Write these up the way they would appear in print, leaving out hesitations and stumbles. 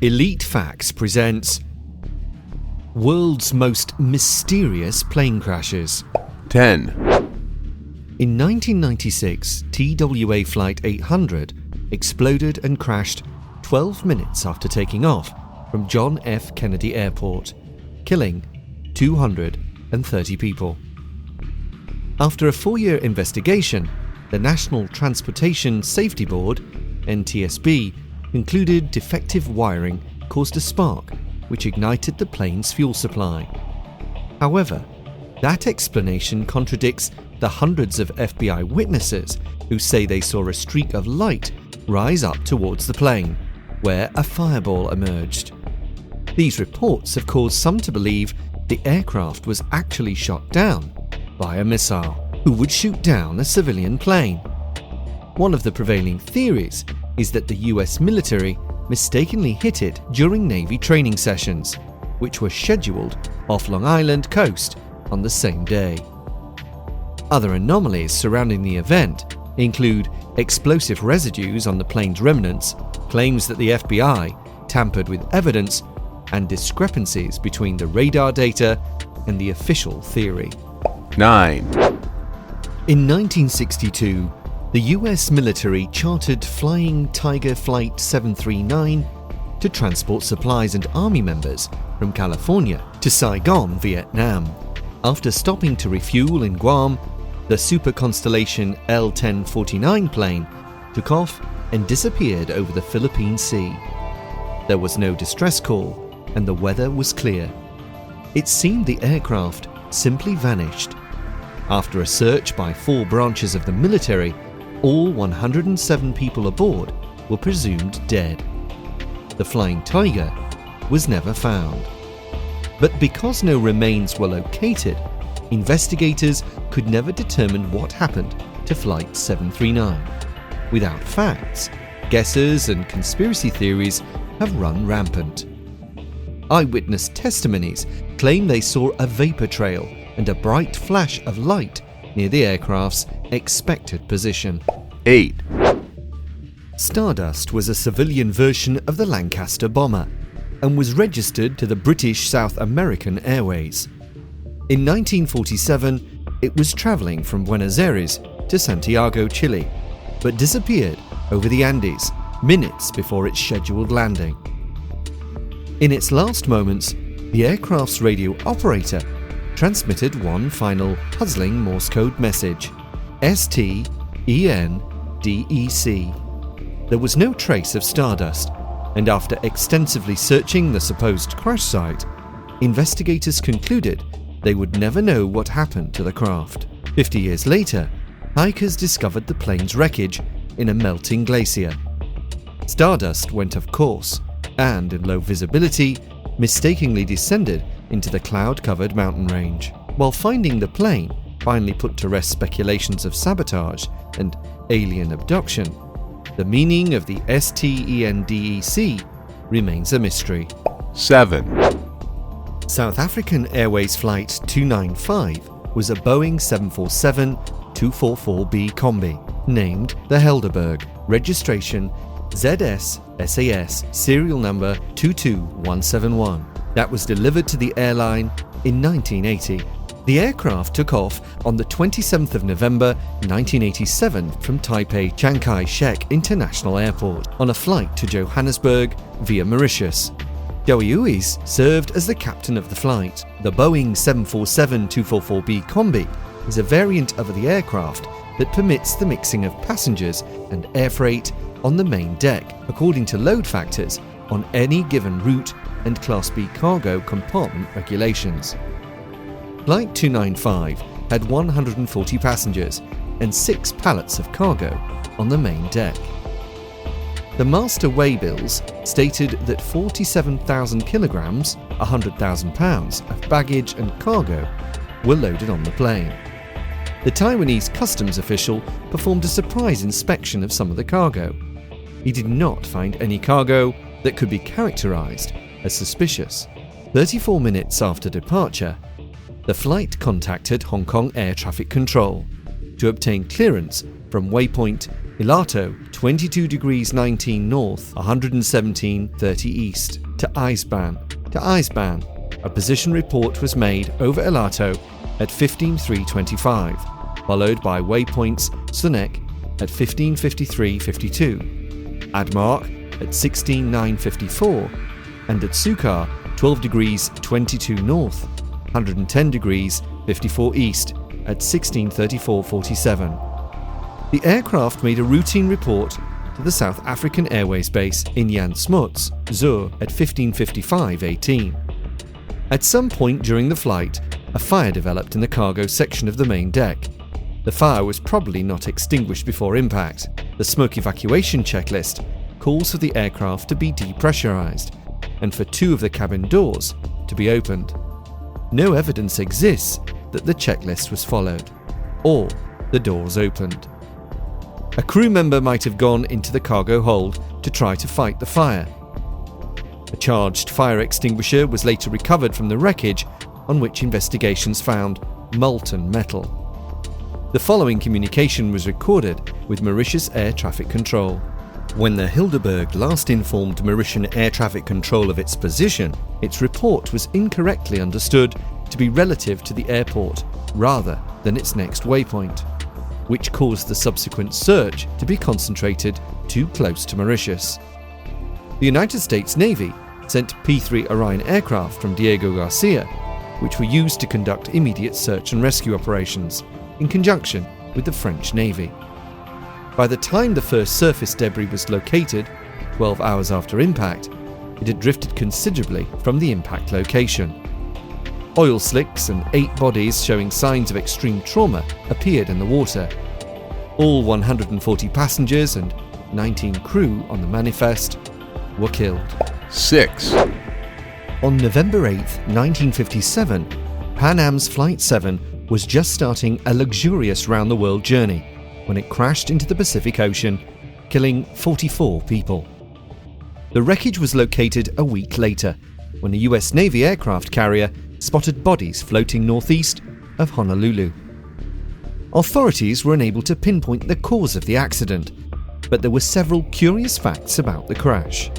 Elite Facts presents World's Most Mysterious Plane Crashes. 10. In 1996, TWA Flight 800 exploded and crashed 12 minutes after taking off from John F. Kennedy Airport, killing 230 people. After a 4-year investigation, the National Transportation Safety Board, NTSB, concluded defective wiring caused a spark which ignited the plane's fuel supply. However, that explanation contradicts the hundreds of FBI witnesses who say they saw a streak of light rise up towards the plane, where a fireball emerged. These reports have caused some to believe the aircraft was actually shot down by a missile, who would shoot down a civilian plane. One of the prevailing theories is that the US military mistakenly hit it during Navy training sessions, which were scheduled off Long Island coast on the same day. Other anomalies surrounding the event include explosive residues on the plane's remnants, claims that the FBI tampered with evidence, and discrepancies between the radar data and the official theory. 9. In 1962, the US military chartered Flying Tiger Flight 739 to transport supplies and army members from California to Saigon, Vietnam. After stopping to refuel in Guam, the Super Constellation L-1049 plane took off and disappeared over the Philippine Sea. There was no distress call, and the weather was clear. It seemed the aircraft simply vanished. After a search by 4 branches of the military, all 107 people aboard were presumed dead. The Flying Tiger was never found. But because no remains were located, investigators could never determine what happened to Flight 739. Without facts, guesses and conspiracy theories have run rampant. Eyewitness testimonies claim they saw a vapor trail and a bright flash of light near the aircraft's expected position. 8. Stardust was a civilian version of the Lancaster bomber and was registered to the British South American Airways. In 1947, it was travelling from Buenos Aires to Santiago, Chile, but disappeared over the Andes minutes before its scheduled landing. In its last moments, the aircraft's radio operator transmitted one final puzzling Morse code message: STENDEC. There was no trace of Stardust, and after extensively searching the supposed crash site, investigators concluded they would never know what happened to the craft. 50 years later, hikers discovered the plane's wreckage in a melting glacier. Stardust went off course and, in low visibility, mistakenly descended into the cloud-covered mountain range. While finding the plane finally put to rest speculations of sabotage and alien abduction, the meaning of the STENDEC remains a mystery. 7. South African Airways Flight 295 was a Boeing 747-244B Combi, named the Helderberg, registration ZS-SAS, serial number 22171. That was delivered to the airline in 1980. The aircraft took off on the 27th of November 1987 from Taipei Chiang Kai-shek International Airport on a flight to Johannesburg via Mauritius. Joey Uys served as the captain of the flight. The Boeing 747-244B Combi is a variant of the aircraft that permits the mixing of passengers and air freight on the main deck, according to load factors on any given route and Class B cargo compartment regulations. Flight 295 had 140 passengers and 6 pallets of cargo on the main deck. The master waybills stated that 47,000 kilograms, 100,000 pounds of baggage and cargo were loaded on the plane. The Taiwanese customs official performed a surprise inspection of some of the cargo. He did not find any cargo that could be characterized as suspicious. 34 minutes after departure, the flight contacted Hong Kong Air Traffic Control to obtain clearance from waypoint Ilato, 22 degrees 19 north, 117.30 east, to Eisbahn. A position report was made over Ilato at 15.325, followed by waypoints Sunek at 15.53.52, Admark at 16.954, and at Sukar, 12 degrees 22 north, 110 degrees 54 east at 16.34.47. The aircraft made a routine report to the South African Airways base in Jan Smuts, Zur, at 15.55.18. At some point during the flight, a fire developed in the cargo section of the main deck. The fire was probably not extinguished before impact. The smoke evacuation checklist calls for the aircraft to be depressurized and for 2 of the cabin doors to be opened. No evidence exists that the checklist was followed, or the doors opened. A crew member might have gone into the cargo hold to try to fight the fire. A charged fire extinguisher was later recovered from the wreckage, on which investigations found molten metal. The following communication was recorded with Mauritius Air Traffic Control. When the Hildeberg last informed Mauritian Air Traffic Control of its position, its report was incorrectly understood to be relative to the airport rather than its next waypoint, which caused the subsequent search to be concentrated too close to Mauritius. The United States Navy sent P-3 Orion aircraft from Diego Garcia, which were used to conduct immediate search and rescue operations in conjunction with the French Navy. By the time the first surface debris was located, 12 hours after impact, it had drifted considerably from the impact location. Oil slicks and 8 bodies showing signs of extreme trauma appeared in the water. All 140 passengers and 19 crew on the Manifest were killed. 6. On November 8, 1957, Pan Am's Flight 7 was just starting a luxurious round-the-world journey when it crashed into the Pacific Ocean, killing 44 people. The wreckage was located a week later, when a US Navy aircraft carrier spotted bodies floating northeast of Honolulu. Authorities were unable to pinpoint the cause of the accident, but there were several curious facts about the crash.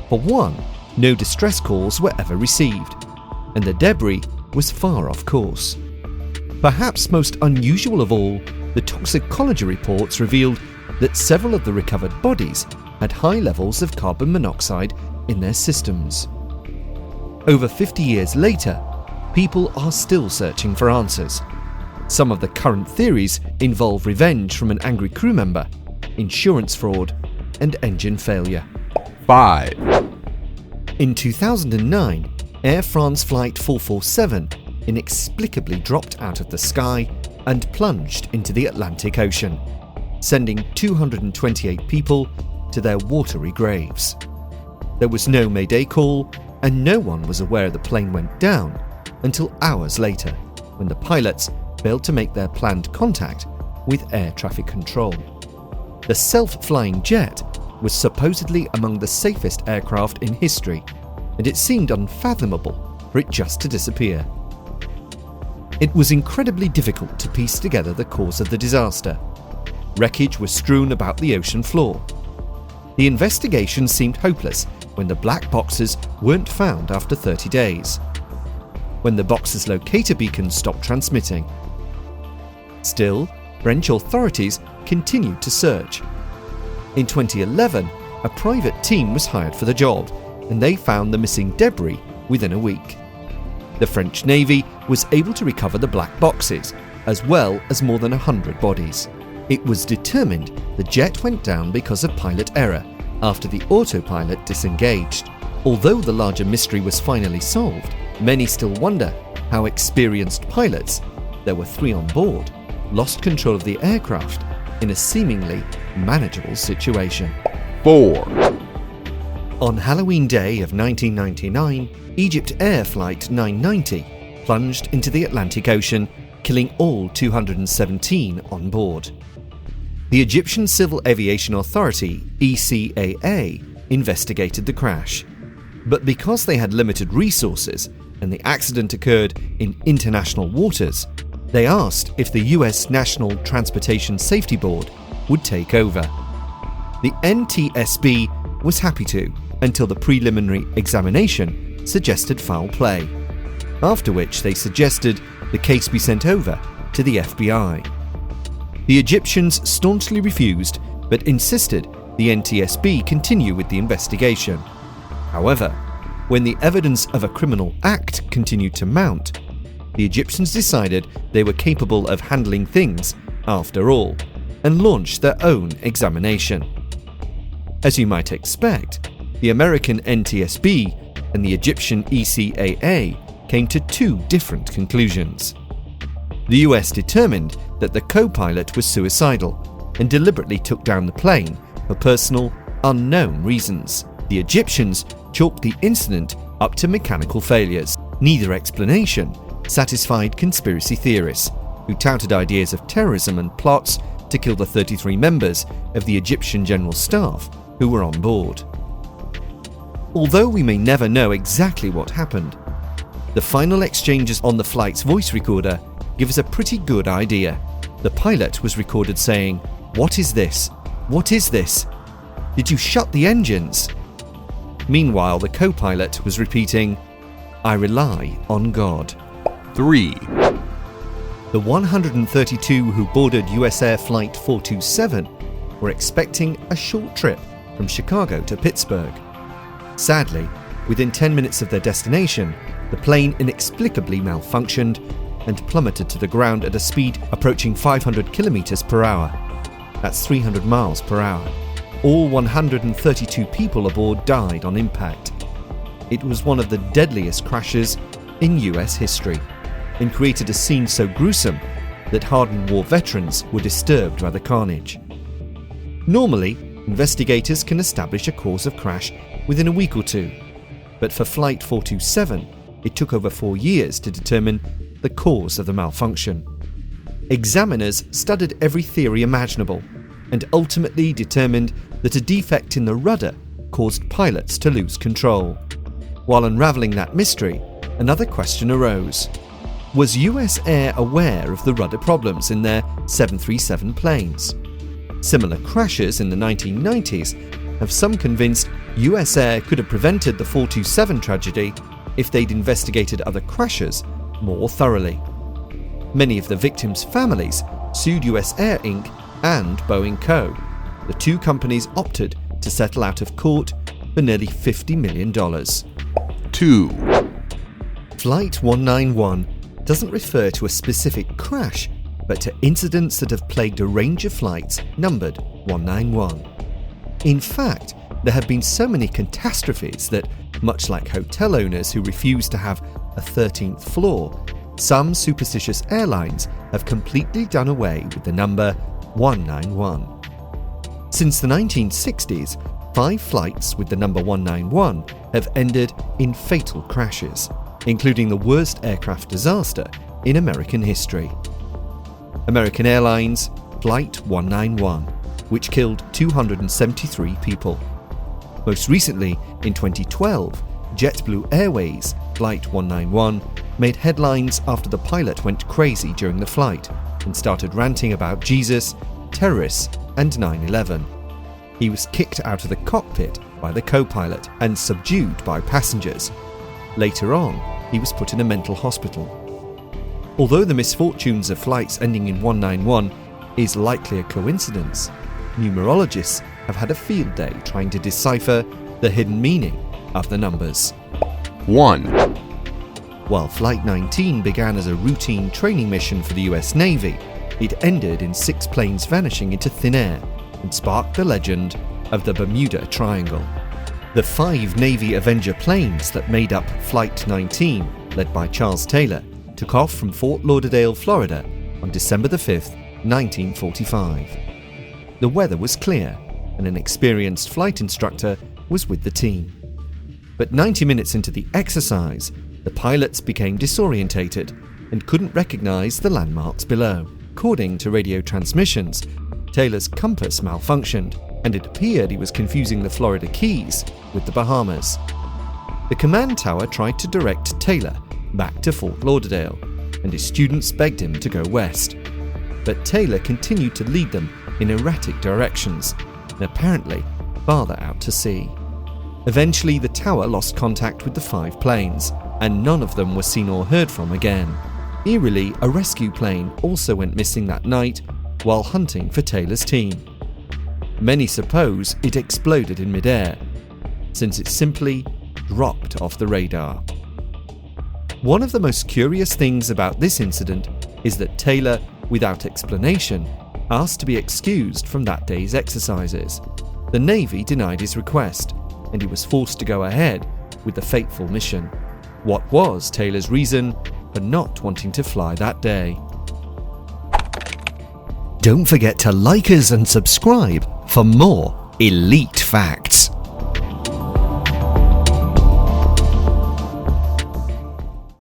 For one, no distress calls were ever received, and the debris was far off course. Perhaps most unusual of all, the toxicology reports revealed that several of the recovered bodies had high levels of carbon monoxide in their systems. Over 50 years later, people are still searching for answers. Some of the current theories involve revenge from an angry crew member, insurance fraud, and engine failure. 5. In 2009, Air France Flight 447 inexplicably dropped out of the sky and plunged into the Atlantic Ocean, sending 228 people to their watery graves. There was no Mayday call, and no one was aware the plane went down until hours later, when the pilots failed to make their planned contact with air traffic control. The self-flying jet was supposedly among the safest aircraft in history, and it seemed unfathomable for it just to disappear. It was incredibly difficult to piece together the cause of the disaster. Wreckage was strewn about the ocean floor. The investigation seemed hopeless when the black boxes weren't found after 30 days, when the box's locator beacon stopped transmitting. Still, French authorities continued to search. In 2011, a private team was hired for the job, and they found the missing debris within a week. The French Navy was able to recover the black boxes, as well as more than 100 bodies. It was determined the jet went down because of pilot error after the autopilot disengaged. Although the larger mystery was finally solved, many still wonder how experienced pilots, there were 3 on board, lost control of the aircraft in a seemingly manageable situation. 4. On Halloween Day of 1999, EgyptAir Flight 990 plunged into the Atlantic Ocean, killing all 217 on board. The Egyptian Civil Aviation Authority, ECAA, investigated the crash. But because they had limited resources and the accident occurred in international waters, they asked if the US National Transportation Safety Board would take over. The NTSB was happy to, until the preliminary examination suggested foul play, after which they suggested the case be sent over to the FBI. The Egyptians staunchly refused, but insisted the NTSB continue with the investigation. However, when the evidence of a criminal act continued to mount, the Egyptians decided they were capable of handling things after all, and launched their own examination. As you might expect, the American NTSB and the Egyptian ECAA came to two different conclusions. The US determined that the co-pilot was suicidal and deliberately took down the plane for personal, unknown reasons. The Egyptians chalked the incident up to mechanical failures. Neither explanation satisfied conspiracy theorists, who touted ideas of terrorism and plots to kill the 33 members of the Egyptian General Staff who were on board. Although we may never know exactly what happened, the final exchanges on the flight's voice recorder give us a pretty good idea. The pilot was recorded saying, "What is this? What is this? Did you shut the engines?" Meanwhile, the co-pilot was repeating, "I rely on God." 3, The 132 who boarded US Air Flight 427 were expecting a short trip from Chicago to Pittsburgh. Sadly, within 10 minutes of their destination, the plane inexplicably malfunctioned and plummeted to the ground at a speed approaching 500 kilometers per hour. That's 300 miles per hour. All 132 people aboard died on impact. It was one of the deadliest crashes in US history, and created a scene so gruesome that hardened war veterans were disturbed by the carnage. Normally, investigators can establish a cause of crash within a week or two, but for Flight 427, it took over 4 years to determine the cause of the malfunction. Examiners studied every theory imaginable and ultimately determined that a defect in the rudder caused pilots to lose control. While unraveling that mystery, another question arose. Was US Air aware of the rudder problems in their 737 planes? Similar crashes in the 1990s have some convinced US Air could have prevented the 427 tragedy if they'd investigated other crashes more thoroughly. Many of the victims' families sued US Air Inc. and Boeing Co. The two companies opted to settle out of court for nearly $50 million. 2, Flight 191 doesn't refer to a specific crash, but to incidents that have plagued a range of flights numbered 191. In fact, there have been so many catastrophes that, much like hotel owners who refuse to have a 13th floor, some superstitious airlines have completely done away with the number 191. Since the 1960s, 5 flights with the number 191 have ended in fatal crashes, including the worst aircraft disaster in American history. American Airlines Flight 191, which killed 273 people. Most recently, in 2012, JetBlue Airways Flight 191 made headlines after the pilot went crazy during the flight and started ranting about Jesus, terrorists, and 9/11. He was kicked out of the cockpit by the co-pilot and subdued by passengers. Later on, he was put in a mental hospital. Although the misfortunes of flights ending in 191 is likely a coincidence, numerologists have had a field day trying to decipher the hidden meaning of the numbers. 1, While Flight 19 began as a routine training mission for the US Navy, it ended in 6 planes vanishing into thin air and sparked the legend of the Bermuda Triangle. The 5 Navy Avenger planes that made up Flight 19, led by Charles Taylor, took off from Fort Lauderdale, Florida on December 5, 1945. The weather was clear and an experienced flight instructor was with the team. But 90 minutes into the exercise, the pilots became disorientated and couldn't recognize the landmarks below. According to radio transmissions, Taylor's compass malfunctioned, and it appeared he was confusing the Florida Keys with the Bahamas. The command tower tried to direct Taylor back to Fort Lauderdale, and his students begged him to go west. But Taylor continued to lead them in erratic directions, and apparently farther out to sea. Eventually, the tower lost contact with the 5 planes, and none of them were seen or heard from again. Eerily, a rescue plane also went missing that night while hunting for Taylor's team. Many suppose it exploded in midair, since it simply dropped off the radar. One of the most curious things about this incident is that Taylor, without explanation, asked to be excused from that day's exercises. The Navy denied his request, and he was forced to go ahead with the fateful mission. What was Taylor's reason for not wanting to fly that day? Don't forget to like us and subscribe for more elite facts.